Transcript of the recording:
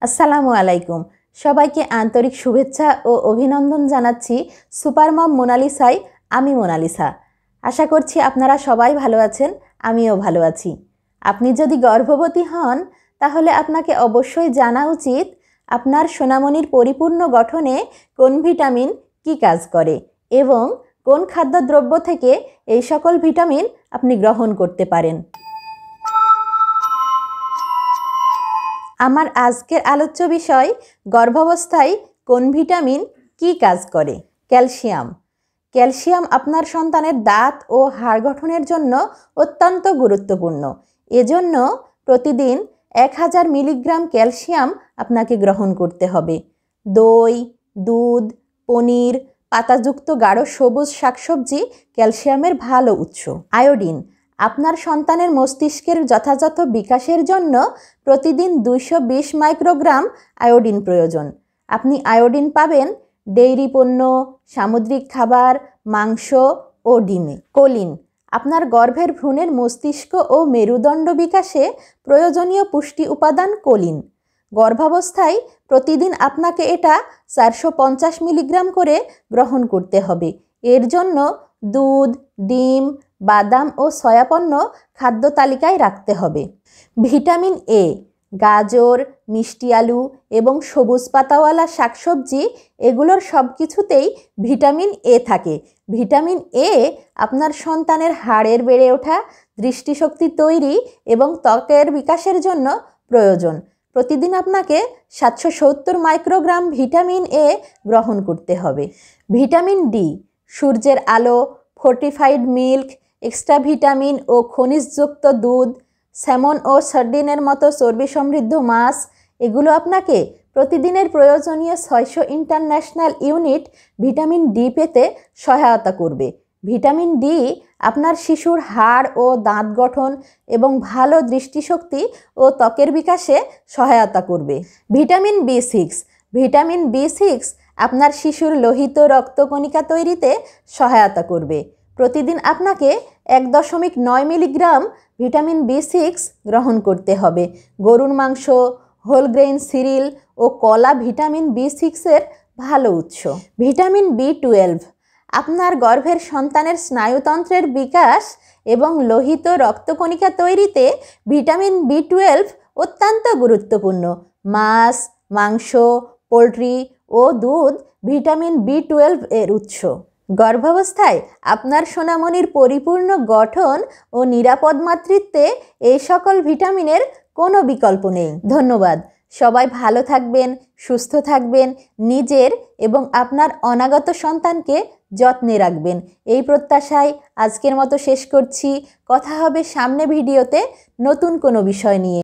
আসসালামু আলাইকুম। সবাইকে আন্তরিক শুভেচ্ছা ও অভিনন্দন জানাচ্ছি সুপার মম মোনালিসায়। আমি মোনালিসা। আশা করছি আপনারা সবাই ভালো আছেন, আমিও ভালো আছি। আপনি যদি গর্ভবতী হন তাহলে আপনাকে অবশ্যই জানা উচিত আপনার সোনামণির পরিপূর্ণ গঠনে কোন ভিটামিন কী কাজ করে এবং কোন খাদ্যদ্রব্য থেকে এই সকল ভিটামিন আপনি গ্রহণ করতে পারেন। আমার আজকের আলোচ্য বিষয় গর্ভাবস্থায় কোন ভিটামিন কী কাজ করে। ক্যালসিয়াম। ক্যালসিয়াম আপনার সন্তানের দাঁত ও হাড় গঠনের জন্য অত্যন্ত গুরুত্বপূর্ণ। এজন্য প্রতিদিন 1000 মিলিগ্রাম ক্যালসিয়াম আপনাকে গ্রহণ করতে হবে। দই, দুধ, পনির, পাতাযুক্ত গাঢ় সবুজ শাকসবজি ক্যালসিয়ামের ভালো উৎস। আয়োডিন। আপনার সন্তানের মস্তিষ্কের যথাযথ বিকাশের জন্য প্রতিদিন 220 মাইক্রোগ্রাম আয়োডিন প্রয়োজন। আপনি আয়োডিন পাবেন ডেইরি পণ্য, সামুদ্রিক খাবার, মাংস ও ডিমে। কোলিন। আপনার গর্ভের ভ্রূণের মস্তিষ্ক ও মেরুদণ্ড বিকাশে প্রয়োজনীয় পুষ্টি উপাদান কোলিন। গর্ভাবস্থায় প্রতিদিন আপনাকে এটা 450 মিলিগ্রাম করে গ্রহণ করতে হবে। এর জন্য দুধ, ডিম, বাদাম ও সয়াপণ্য খাদ্য তালিকায় রাখতে হবে। Vitamin A. গাজর, মিষ্টি আলু এবং সবুজ পাতাওয়ালা শাকসবজি এগুলোর সব কিছুতেই ভিটামিন এ থাকে। ভিটামিন এ আপনার সন্তানের হাড়ের বেড়ে ওঠা, দৃষ্টিশক্তি তৈরি এবং ত্বকের বিকাশের জন্য প্রয়োজন। প্রতিদিন আপনাকে 770 মাইক্রোগ্রাম ভিটামিন এ গ্রহণ করতে হবে। Vitamin D. সূর্যের আলো, ফোর্টিফাইড মিল্ক, এক্সট্রা ভিটামিন ও খনিজযুক্ত দুধ, স্যামন ও সার্ডিনের মতো চর্বি সমৃদ্ধ মাছ এগুলো আপনাকে প্রতিদিনের প্রয়োজনীয় 600 ইন্টারন্যাশনাল ইউনিট ভিটামিন ডি পেতে সহায়তা করবে। ভিটামিন ডি আপনার শিশুর হাড় ও দাঁত গঠন এবং ভালো দৃষ্টিশক্তি ও ত্বকের বিকাশে সহায়তা করবে। ভিটামিন বি6। ভিটামিন বি6 আপনার শিশুর লোহিত রক্তকণিকা তৈরিতে সহায়তা করবে। প্রতিদিন আপনাকে 1.9 মিলিগ্রাম ভিটামিন বি6 গ্রহণ করতে হবে। গরুর মাংস, হোলগ্রেইন সিরিল ও কলা ভিটামিন বি6-এর ভালো উৎস। ভিটামিন বি12। আপনার গর্ভের সন্তানের স্নায়ুতন্ত্রের বিকাশ এবং লোহিত রক্তকণিকা তৈরিতে ভিটামিন বি12 অত্যন্ত গুরুত্বপূর্ণ। মাছ, মাংস, পোলট্রি ও দুধ ভিটামিন বি12 এর উৎস। গর্ভাবস্থায় আপনার সোনামণির পরিপূর্ণ গঠন ও নিরাপদ মাতৃত্বে এই সকল ভিটামিনের কোনো বিকল্প নেই। ধন্যবাদ। সবাই ভালো থাকবেন, সুস্থ থাকবেন, নিজের এবং আপনার অনাগত সন্তানকে যত্নে রাখবেন। এই প্রত্যাশায় আজকের মতো শেষ করছি। কথা হবে সামনে ভিডিওতে নতুন কোনো বিষয় নিয়ে।